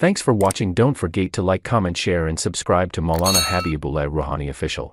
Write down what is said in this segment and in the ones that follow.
Thanks for watching. Don't forget to like, comment, share and subscribe to Maulana Habibullah Rouhani Official.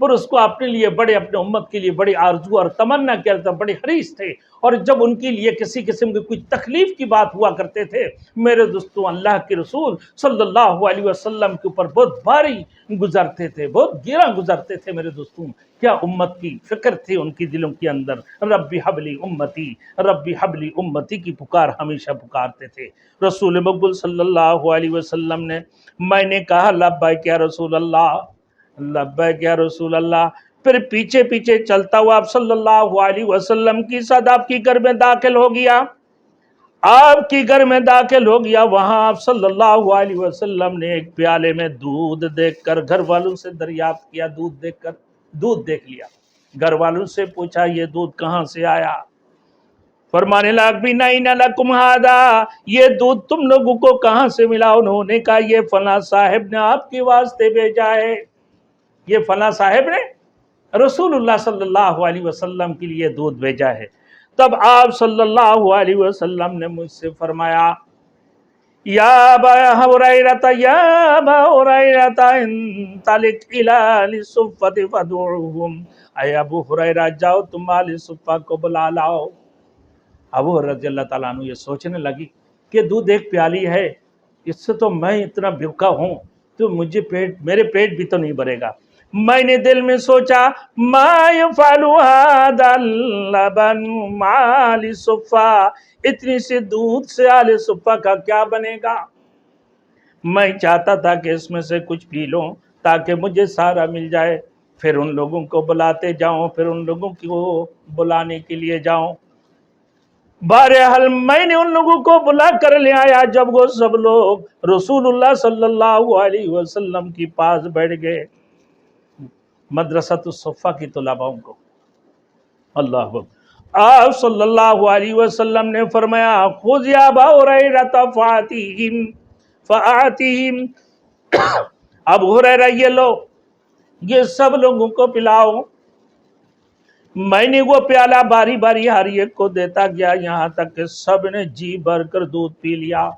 پر اس کو اپنے لیے بڑے، اپنے امت کے لیے بڑی آرزو اور تمنا کرتے، بڑے حریص تھے، اور جب ان کے لیے کسی قسم کی کوئی تکلیف کی بات ہوا کرتے تھے، میرے دوستوں اللہ کے رسول صلی اللہ علیہ وسلم کے اوپر بہت بھاری گزرتے تھے، بہت گراں گزرتے تھے میرے دوستوں۔ کیا امت کی فکر تھی ان کی دلوں کے اندر، ربی حبلی امتی، ربی حبلی امتی کی پکار ہمیشہ پکارتے تھے۔ رسول مقبول صلی اللہ علیہ وسلم نے، میں نے کہا لبیک یا رسول اللہ، لبیک یا رسول اللہ، پھر پیچھے پیچھے چلتا ہوا آپ صلی اللہ علیہ وسلم کی ساتھ آپ کی گھر میں داخل ہو گیا، آپ کی گھر میں داخل ہو گیا۔ وہاں آپ صلی اللہ علیہ وسلم نے ایک پیالے میں دودھ دیکھ کر گھر والوں سے دریافت کیا، دودھ دیکھ کر دودھ دیکھ لیا، گھر والوں سے پوچھا یہ دودھ کہاں سے آیا؟ فرمانے لگ بھی نہیں لکم ھذا، یہ دودھ تم لوگوں کو کہاں سے ملا؟ انہوں نے کہا یہ فلاں صاحب نے آپ کے واسطے بھیجا ہے، یہ فلاں صاحب نے رسول اللہ صلی اللہ علیہ وسلم کے لیے دودھ بھیجا ہے۔ تب آپ صلی اللہ علیہ وسلم نے مجھ سے فرمایا یا ابا ہریرہ، یا ابا ہریرہ انطلق الی اہل الصفۃ فادعوہم، اے ابو ہریرہ جاؤ تم اہل صفہ کو بلا لاؤ۔ ابو رضی اللہ تعالیٰ عنہ یہ سوچنے لگی کہ دودھ ایک پیالی ہے، اس سے تو میں اتنا بھوکا ہوں تو مجھے میرے پیٹ بھی تو نہیں بھرے گا۔ میں نے دل میں سوچا ما یفعل ھذا اللبن مع اہل صفہ، اتنی سی دودھ سے اہل صفہ کا کیا بنے گا؟ میں چاہتا تھا کہ اس میں سے کچھ پی لوں تاکہ مجھے سارا مل جائے، پھر ان لوگوں کو بلاتے جاؤں، پھر ان لوگوں کو بلانے کے لیے جاؤں۔ بہرحال میں نے ان لوگوں کو بلا کر لے آیا۔ جب وہ سب لوگ رسول اللہ صلی اللہ علیہ وسلم کی پاس بیٹھ گئے، مدرسۃ الصفہ کی طلباؤں کو، اللہ اکبر، آپ صلی اللہ علیہ وسلم نے فرمایا خذ یا ابا ہریرہ فآتیہم، ابو ہریرہ یہ لو، یہ سب لوگوں کو پلاؤ۔ میں نے وہ پیالہ باری باری ہر ایک کو دیتا گیا، یہاں تک کہ سب نے جی بھر کر دودھ پی لیا۔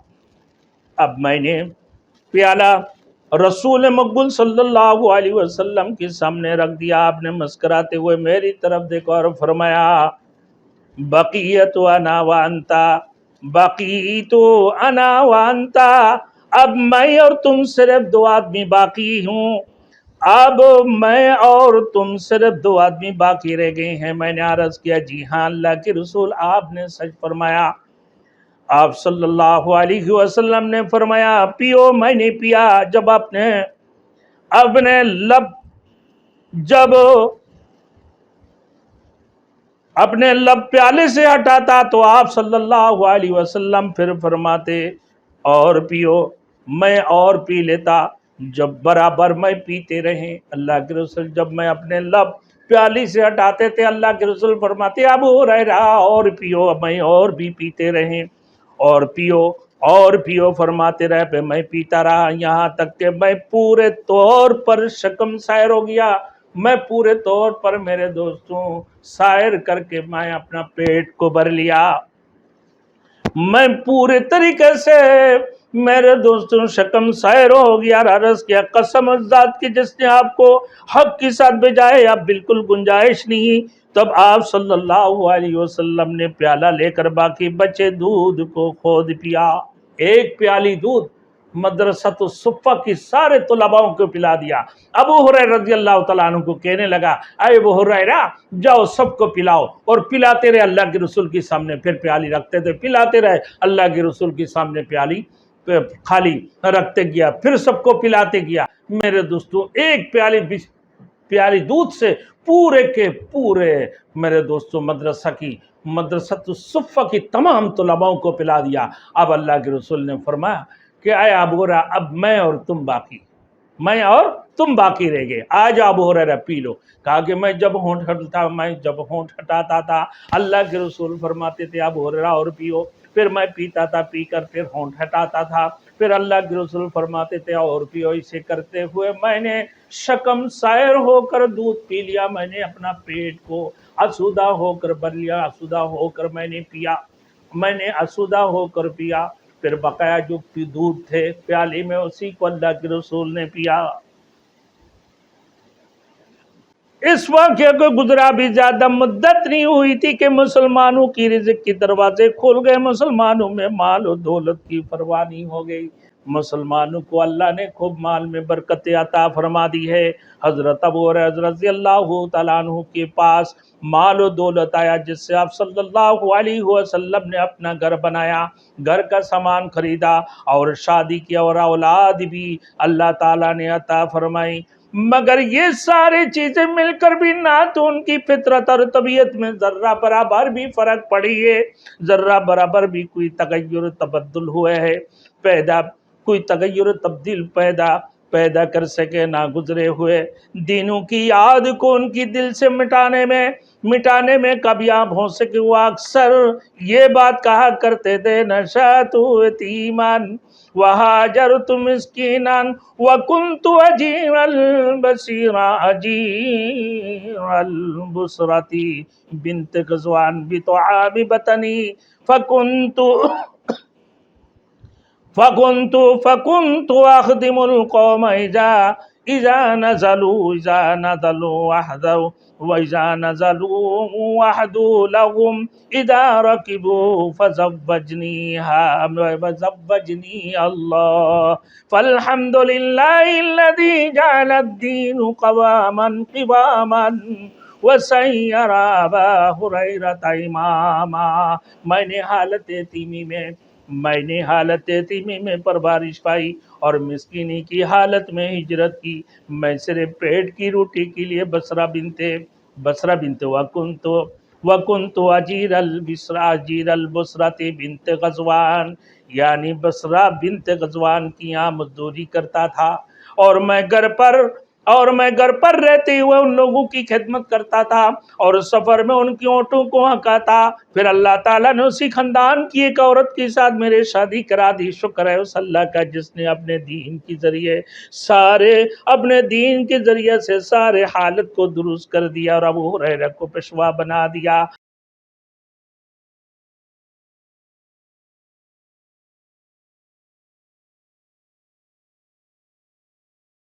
اب میں نے پیالہ رسول مقبول صلی اللہ علیہ وسلم کے سامنے رکھ دیا۔ آپ نے مسکراتے ہوئے میری طرف دیکھا اور فرمایا بقیت انا وانتا، بقیت انا وانتا، اب میں اور تم صرف دو آدمی باقی ہوں، اب میں اور تم صرف دو آدمی باقی رہ گئے ہیں۔ میں نے عرض کیا جی ہاں اللہ کے رسول، آپ نے سچ فرمایا۔ آپ صلی اللہ علیہ وسلم نے فرمایا پیو۔ میں نے پیا۔ جب اپنے لب پیالے سے ہٹاتا تو آپ صلی اللہ علیہ وسلم پھر فرماتے اور پیو، میں اور پی لیتا۔ جب برابر میں پیتے رہے اللہ کے رسول، جب میں اپنے لب پیالی سے ہٹاتے تھے اللہ کے رسول فرماتے ابو ہریرہ اور پیو، میں اور بھی پیتے رہے، اور پیو اور پیو فرماتے رہے، پہ میں پیتا رہا، یہاں تک کہ میں پورے طور پر شکم سیر ہو گیا۔ میں پورے طور پر میرے دوستوں سائر کر کے میں اپنا پیٹ کو بھر لیا۔ میں پورے طریقے سے میرے دوستوں شکم سائر ہو گیا۔ عرض کیا قسم اس ذات کی جس نے آپ کو حق کے ساتھ بھیجا ہے، اب بالکل گنجائش نہیں۔ تب آپ صلی اللہ علیہ وسلم نے پیالہ لے کر باقی بچے دودھ کو خود پیا۔ ایک پیالی دودھ مدرسۃ الصفہ کی سارے طلباؤں کو پلا دیا۔ ابو ہریرہ رضی اللہ تعالیٰ عنہ کو کہنے لگا اے ابو ہریرہ جاؤ سب کو پلاؤ، اور پلاتے رہے اللہ کے رسول کے سامنے، پھر پیالی رکھتے تھے، پلاتے رہے اللہ کے رسول کے سامنے، پیالی خالی رکھتے گیا، پھر سب کو پلاتے گیا۔ میرے دوستوں ایک پیالی دودھ سے پورے کے پورے میرے دوستوں مدرسۃ الصفہ کی تمام طلباؤں کو پلا دیا۔ اب اللہ کے رسول نے فرمایا کہ اے ابو ہریرہ اب میں اور تم باقی رہ گئے، آج ابو ہریرہ پی لو۔ کہا کہ میں جب ہونٹ ہٹاتا تھا اللہ کے رسول فرماتے تھے ابو ہریرہ اور پیو، پھر میں پیتا تھا، پی کر پھر ہونٹ ہٹاتا تھا، پھر اللہ کے رسول فرماتے تھے اور پیو۔ اسے کرتے ہوئے میں نے شکم سائر ہو کر دودھ پی لیا، میں نے اپنا پیٹ کو آسودہ ہو کر بھر لیا، آسودہ ہو کر میں نے پیا، میں نے آسودہ ہو کر پیا، پھر بقایا جو دودھ تھے پیالی میں اسی کو اللہ کے رسول نے پیا۔ اس واقعے کو گزرا بھی زیادہ مدت نہیں ہوئی تھی کہ مسلمانوں کی رزق کی دروازے کھول گئے، مسلمانوں میں مال و دولت کی فراوانی ہو گئی، مسلمانوں کو اللہ نے خوب مال میں برکت عطا فرما دی ہے۔ حضرت ابو ہریرہ رضی اللہ تعالیٰ عنہ کے پاس مال و دولت آیا، جس سے آپ صلی اللہ علیہ وسلم نے اپنا گھر بنایا، گھر کا سامان خریدا اور شادی کی، اور اولاد بھی اللہ تعالیٰ نے عطا فرمائی۔ مگر یہ ساری چیزیں مل کر بھی نہ تو ان کی فطرت اور طبیعت میں ذرہ برابر بھی فرق پڑی ہے، ذرہ برابر بھی کوئی تغیر تبدل ہوئے ہے، کوئی تغیر تبدیل پیدا کر سکے نہ گزرے ہوئے دینوں کی یاد کو ان کی دل سے مٹانے میں کامیاب ہو سکے۔ وہ اکثر یہ بات کہا کرتے تھے، نشأت یتیماً وہاجرت مسکینا وکنت اجیر البصیرہ اجیر البصرۃ بنت غزوان بطعام بطنی فكنت أخدم القوم إذا نزلوا وحدوا لهم إذا ركبوا فزوجني الله فالحمد لله الذي جعل الدين قواما وسير أبا هريرة إماما۔ میں نے حالت یتیمی میں پرورش پائی اور مسکینی کی حالت میں ہجرت کی۔ میں صرف پیٹ کی روٹی کے لیے بصرہ بنت وکنت اجیر البصرۃ بنت غزوان، یعنی بصرہ بنت غزوان کی یہاں مزدوری کرتا تھا، اور میں گھر پر رہتے ہوئے ان لوگوں کی خدمت کرتا تھا اور سفر میں ان کی اونٹوں کو ہانکتا۔ پھر اللہ تعالیٰ نے اسی خاندان کی ایک عورت کے ساتھ میرے شادی کرا دی۔ شکر ہے اس اللہ کا جس نے اپنے دین کے ذریعے سے سارے حالت کو درست کر دیا اور ابو ہریرہ کو پیشوا بنا دیا۔